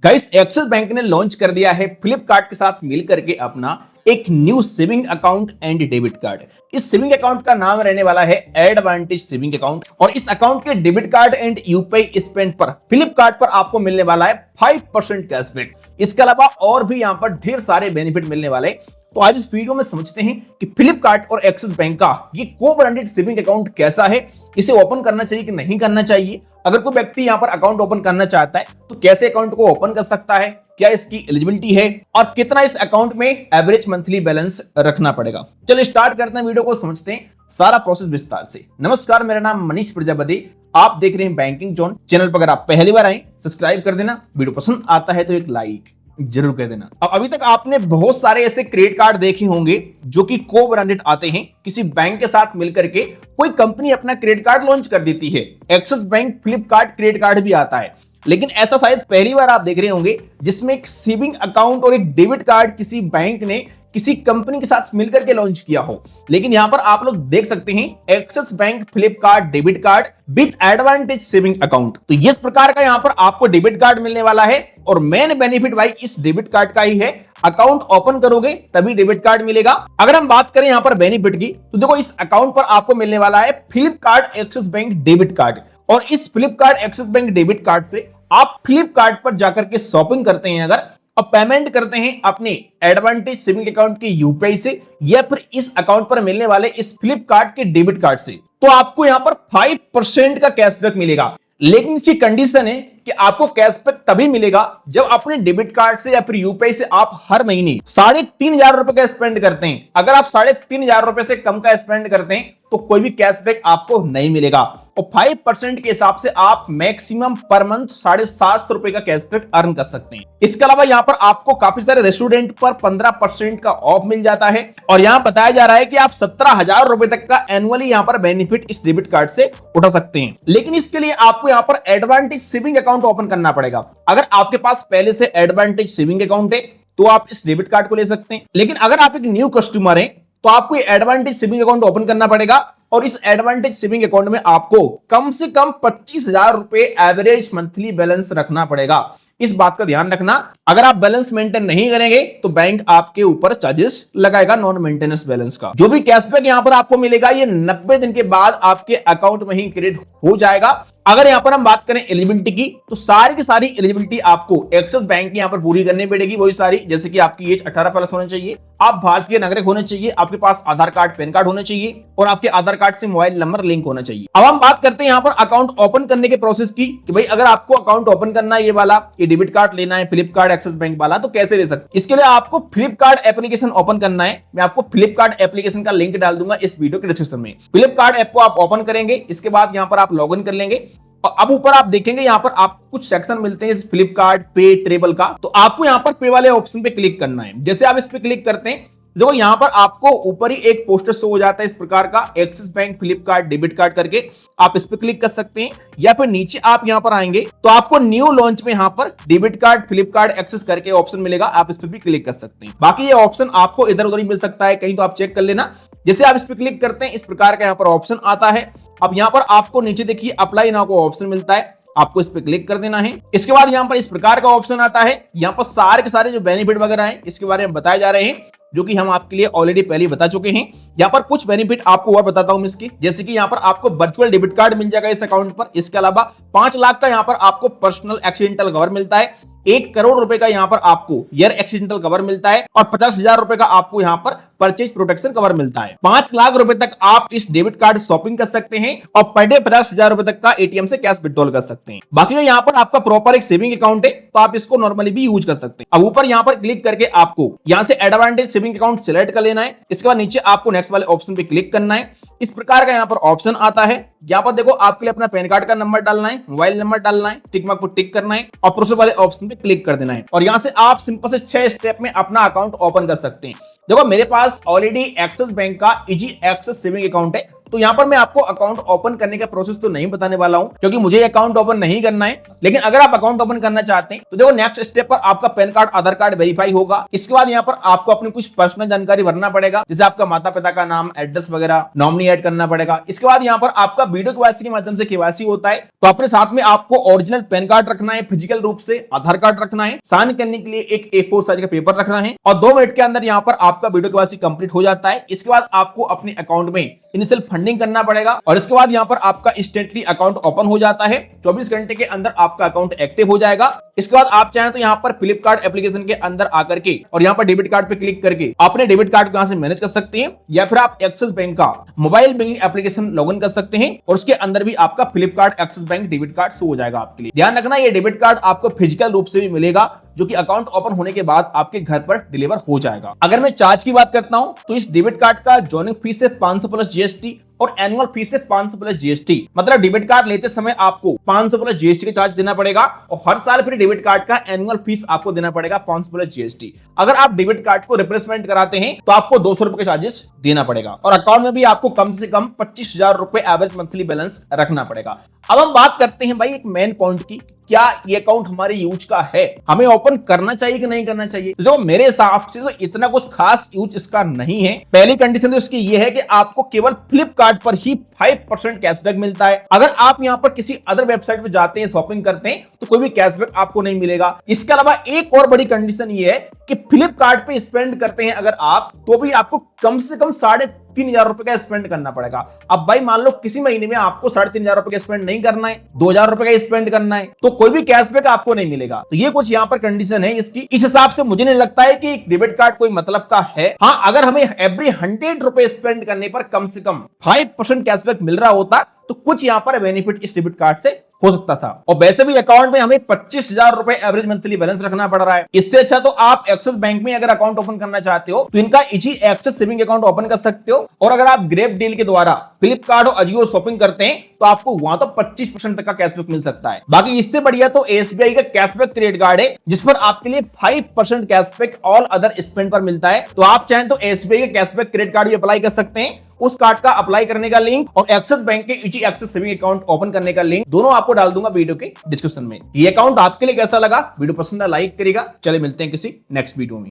Guys, axis bank ने launch कर दिया है फ्लिपकार्ट के साथ मिलकर के अपना एक new saving account and debit card. इस सेविंग अकाउंट का नाम रहने वाला है एडवांटेज सेविंग अकाउंट और इस अकाउंट के debit card and UPI spend पर फ्लिपकार्ट पर आपको मिलने वाला है 5% कैशबैक। इसके अलावा और भी यहां पर ढेर सारे बेनिफिट मिलने वाले। तो आज इस वीडियो में समझते हैं कि फ्लिपकार्ट और एक्सिस बैंक का ये को ब्रांडेड सेविंग अकाउंट कैसा है, इसे ओपन करना चाहिए कि नहीं करना चाहिए, अगर कोई व्यक्ति यहाँ पर अकाउंट ओपन करना चाहता है तो कैसे अकाउंट को ओपन कर सकता है, क्या इसकी एलिजिबिलिटी है और कितना इस अकाउंट में एवरेज मंथली बैलेंस रखना पड़ेगा। चलिए स्टार्ट करते हैं, वीडियो को समझते हैं सारा प्रोसेस विस्तार से। नमस्कार, मेरा नाम मनीष प्रजापति, आप देख रहे हैं बैंकिंग जोन। चैनल पर अगर आप पहली बार आए सब्सक्राइब कर देना, वीडियो पसंद आता है तो एक लाइक जरूर कर देना। अब अभी तक आपने बहुत सारे ऐसे क्रेडिट कार्ड देखे होंगे जो कि को ब्रांडेड आते हैं, किसी बैंक के साथ मिलकर के कोई कंपनी अपना क्रेडिट कार्ड लॉन्च कर देती है। Axis bank Flipkart credit card भी आता है, लेकिन ऐसा शायद पहली बार आप देख रहे होंगे जिसमें एक सेविंग अकाउंट और एक डेबिट कार्ड किसी बैंक ने किसी कंपनी के साथ मिलकर के लॉन्च किया हो। लेकिन यहां पर आप लोग देख सकते हैं axis bank Flipkart debit card with advantage saving account. तो इस प्रकार का यहां पर आपको डेबिट कार्ड मिलने वाला है और मेन बेनिफिट भाई इस डेबिट कार्ड का ही है, अकाउंट ओपन करोगे तभी डेबिट कार्ड मिलेगा। अगर हम बात करें यहां पर बेनिफिट की तो देखो, इस अकाउंट पर आपको मिलने वाला है Flipkart axis bank debit card और इस Flipkart axis bank debit card से आप फ्लिपकार्ट पर जाकर के शॉपिंग करते हैं अगर, और पेमेंट करते हैं अपने एडवांटेज सेविंग अकाउंट के यूपीआई से या फिर इस अकाउंट पर मिलने वाले इस फ्लिपकार्ट के डेबिट कार्ड से, तो आपको यहां पर 5% का कैशबैक मिलेगा। लेकिन इसकी कंडीशन है कि आपको कैशबैक तभी मिलेगा जब अपने डेबिट कार्ड से या फिर यूपीआई से आप हर महीने 3,500 रुपए का स्पेंड करते हैं। अगर आप 3,500 रुपए से कम का स्पेंड करते हैं तो कोई भी कैशबैक आपको नहीं मिलेगा और 5% के हिसाब से आप मैक्सिमम पर मंथ 750 रुपए का कैशबैक अर्न कर सकते हैं। इसके अलावा यहाँ पर आपको काफी सारे रेस्टोरेंट पर 15% का ऑफ मिल जाता है और यहाँ बताया जा रहा है कि आप 17,000 रुपए तक का एनुअली यहाँ पर बेनिफिट इस डेबिट कार्ड से उठा सकते हैं। लेकिन इसके लिए आपको यहाँ पर एडवांटेज सेविंग अकाउंट ओपन करना पड़ेगा। अगर आपके पास पहले से एडवांटेज सेविंग अकाउंट है तो आप इस डेबिट कार्ड को ले सकते हैं, लेकिन अगर आप एक न्यू कस्टमर हैं तो आपको एडवांटेज सेविंग अकाउंट ओपन करना पड़ेगा और इस एडवांटेज सेविंग अकाउंट में आपको कम से कम 25,000 रुपए एवरेज मंथली बैलेंस रखना पड़ेगा। इस बात का ध्यान रखना, अगर आप बैलेंस मेंटेन नहीं करेंगे तो बैंक आपके ऊपर चार्जेस लगाएगा नॉन मेंटेनेंस बैलेंस का। जो भी कैशबैक यहां पर आपको मिलेगा ये 90 दिन के बाद आपके अकाउंट में ही क्रेडिट हो जाएगा। अगर यहां पर हम बात करें एलिजिबिलिटी की तो सारी की सारी एलिजिबिलिटी आपको एक्सिस बैंक की यहां पर पूरी करनी पड़ेगी, वही सारी, जैसे कि आपकी एज 18 प्लस होना चाहिए, आप भारतीय नागरिक होने चाहिए, आपके पास आधार कार्ड पैन कार्ड होना चाहिए और आपके आधार कार्ड से मोबाइल नंबर लिंक होना चाहिए। अब हम बात करते हैं यहां पर अकाउंट ओपन करने के प्रोसेस की कि भाई अगर आपको अकाउंट ओपन करना है, ये वाला ये डेबिट कार्ड लेना है फ्लिपकार्ट एक्सिस बैंक वाला, तो कैसे ले सकते। इसके लिए आपको फ्लिपकार्ट एप्लीकेशन ओपन करना है। मैं आपको फ्लिपकार्ट एप्लीकेशन का लिंक डाल दूंगा इस वीडियो के डिस्क्रिप्शन में। फ्लिपकार्ट ऐप को आप ओपन करेंगे, इसके बाद यहां पर आप लॉग इन कर लेंगे और अब ऊपर आप देखेंगे यहां पर आपको कुछ सेक्शन मिलते हैं फ्लिपकार्ट पे ट्रेवल का, तो आपको यहां पर पे वाले ऑप्शन पे क्लिक करना है। जैसे आप इस पे क्लिक करते हैं देखो यहां पर आपको ऊपर ही एक पोस्टर शो हो जाता है इस प्रकार का, axis bank Flipkart debit card करके, आप इस पे क्लिक कर सकते हैं या फिर नीचे आप यहां पर आएंगे तो आपको न्यू लॉन्च में यहां पर डेबिट कार्ड फ्लिपकार्ट एक्सिस करके ऑप्शन मिलेगा, आप इस पे भी क्लिक कर सकते हैं। बाकी ये ऑप्शन आपको इधर उधर ही मिल सकता है कहीं, तो आप चेक कर लेना। जैसे आप इस पे क्लिक करते हैं इस प्रकार का यहां पर ऑप्शन आता है। अब यहां पर आपको नीचे देखिए अप्लाई नाउ का ऑप्शन मिलता है, आपको इस पे क्लिक कर देना है। इसके बाद यहां पर इस प्रकार का ऑप्शन आता है, यहां पर सारे के सारे जो बेनिफिट वगैरह हैं इसके बारे में बताए जा रहे हैं जो कि हम आपके लिए ऑलरेडी पहले बता चुके हैं। यहाँ पर कुछ बेनिफिट आपको और बताता हूं इसकी, जैसे कि यहाँ पर आपको वर्चुअल डेबिट कार्ड मिल जाएगा इस अकाउंट पर। इसके अलावा 5 लाख का यहाँ पर आपको पर्सनल एक्सीडेंटल कवर मिलता है, 1 करोड़ रुपए का यहाँ पर आपको ईयर एक्सीडेंटल कवर मिलता है और 50,000 रुपए का आपको यहाँ पर परचेज प्रोटेक्शन कवर मिलता है। 5 लाख रुपए तक आप इस डेबिट कार्ड शॉपिंग कर सकते हैं और पर डे 50,000 रुपए तक का एटीएम से कैश विड्रॉल कर सकते हैं। बाकी यहाँ पर आपका प्रॉपर एक सेविंग अकाउंट है तो आप इसको नॉर्मली भी यूज कर सकते हैं। अब ऊपर यहाँ पर क्लिक करके आपको यहाँ से एडवांटेज सेविंग अकाउंट सिलेक्ट कर लेना है। इसके बाद नीचे आपको नेक्स्ट वाले ऑप्शन पे क्लिक करना है। इस प्रकार का यहाँ पर ऑप्शन आता है, यहाँ पर देखो आपके लिए अपना पैन कार्ड का नंबर डालना है, मोबाइल नंबर डालना है, टिक मार्क को टिक करना है और प्रोसेस वाले ऑप्शन पे क्लिक कर देना है और यहाँ से आप सिंपल से 6 स्टेप में अपना अकाउंट ओपन कर सकते हैं। देखो मेरे पास ऑलरेडी एक्सिस बैंक का इजी एक्सेस सेविंग अकाउंट है तो यहाँ पर मैं आपको अकाउंट ओपन करने का प्रोसेस तो नहीं बताने वाला हूं, क्योंकि मुझे अकाउंट ओपन नहीं करना है। लेकिन अगर आप अकाउंट ओपन करना चाहते हैं तो देखो, नेक्स्ट स्टेप पर आपका पैन कार्ड, आधार कार्ड वेरीफाई होगा। इसके बाद यहाँ पर आपको अपनी कुछ पर्सनल जानकारी भरना पड़ेगा, जैसे आपका माता पिता का नाम, एड्रेस वगैरह, नॉमिनी ऐड करना पड़ेगा। इसके बाद यहाँ पर आपका वीडियो केवाईसी के माध्यम से केवाईसी होता है। तो अपने साथ में आपको ओरिजिनल पैन कार्ड रखना है, फिजिकल रूप से आधार कार्ड रखना है, साइन करने के लिए एक A4 साइज का पेपर रखना है, और 2 मिनट के अंदर यहाँ पर आपका वीडियो केवाईसी कंप्लीट हो जाता है। इसके बाद आपको अपने अकाउंट में इनिशियल फंडिंग करना पड़ेगा, और इसके बाद यहाँ पर आपका इंस्टेंटली अकाउंट ओपन हो जाता है। 24 घंटे के अंदर आपका अकाउंट एक्टिव हो जाएगा। इसके बाद आप चाहें तो यहाँ पर फ्लिपकार्ट एप्लीकेशन के अंदर आकर के और यहाँ पर डेबिट कार्ड पे क्लिक करके अपने डेबिट कार्ड को यहाँ से मैनेज कर सकते हैं, या फिर आप एक्सिस बैंक का मोबाइल बैंकिंग एप्लीकेशन लॉगिन कर सकते हैं और उसके अंदर भी आपका Flipkart axis bank debit card show हो जाएगा आपके लिए। ध्यान रखना, ये डेबिट कार्ड आपको फिजिकल रूप से भी मिलेगा, जो कि अकाउंट ओपन होने के बाद आपके घर पर डिलीवर हो जाएगा। अगर मैं चार्ज की बात करता हूं तो इस डेबिट कार्ड का जॉइनिंग फीस है 500 प्लस जीएसटी और एनुअल फीस है 500 प्लस जीएसटी। मतलब डेबिट कार्ड लेते समय आपको 500 प्लस जीएसटी का चार्ज देना पड़ेगा, और हर साल फिर डेबिट कार्ड का एनुअल फीस आपको देना पड़ेगा 500 प्लस जीएसटी। अगर आप डेबिट कार्ड को रिप्लेसमेंट कराते हैं तो आपको 200 रुपए का चार्जेस देना पड़ेगा, और अकाउंट में भी आपको कम से कम 25,000 रुपए एवरेज मंथली बैलेंस रखना पड़ेगा। अब हम बात करते हैं भाई एक मेन पॉइंट की, क्या ये अकाउंट हमारे यूज का है, हमें ओपन करना चाहिए कि नहीं करना चाहिए। तो मेरे हिसाब से तो इतना कुछ खास यूज इसका नहीं है। पहली कंडीशन तो इसकी ये है कि आपको केवल फ्लिपकार्ट पर ही 5% कैशबैक मिलता है। अगर आप यहाँ पर किसी अदर वेबसाइट पे जाते हैं, शॉपिंग करते हैं, तो कोई भी कैशबैक आपको नहीं मिलेगा। इसके अलावा एक और बड़ी कंडीशन ये है कि फ्लिपकार्ट पे स्पेंड करते हैं अगर आप, तो भी आपको कम से कम 3,500 रुपए का स्पेंड करना पड़ेगा। अब भाई मान लो किसी महीने में आपको 3,500 रुपए का स्पेंड नहीं करना है, 2,000 रुपए का स्पेंड करना है, तो कोई भी कैशबैक आपको नहीं मिलेगा। तो ये कुछ यहाँ पर कंडीशन है इसकी। इस हिसाब से मुझे नहीं लगता है कि डेबिट कार्ड कोई मतलब का है। हाँ, अगर हमें एवरी 100 रुपए स्पेंड करने पर कम से कम 5% कैशबैक मिल रहा होता तो कुछ यहाँ पर बेनिफिट इस डेबिट कार्ड से हो सकता था। और वैसे भी अकाउंट में हमें 25,000 रुपए एवरेज मंथली बैलेंस रखना पड़ रहा है। इससे अच्छा तो आप एक्सिस बैंक में अगर अकाउंट ओपन करना चाहते हो तो इनका easy access saving account open कर सकते हो, और अगर आप ग्रेप डील के द्वारा फ्लिपकार्ट और अजियो शॉपिंग करते हैं तो आपको वहां तो 25% तक का कैशबैक मिल सकता है। बाकी इससे बढ़िया तो एसबीआई का कैशबैक क्रेडिट कार्ड है, जिस पर आपके लिए 5% कैशबैक ऑल अदर स्पेंड पर मिलता है। तो आप चाहें तो एसबीआई का कैशबैक क्रेडिट कार्ड भी अप्लाई कर सकते हैं। उस कार्ड का अप्लाई करने का लिंक और एक्सिस बैंक के easy access saving account open करने का लिंक दोनों आपको डाल दूंगा वीडियो के डिस्क्रिप्शन में। ये अकाउंट आपके लिए कैसा लगा, वीडियो पसंद है लाइक करेगा। चले मिलते हैं किसी नेक्स्ट वीडियो में।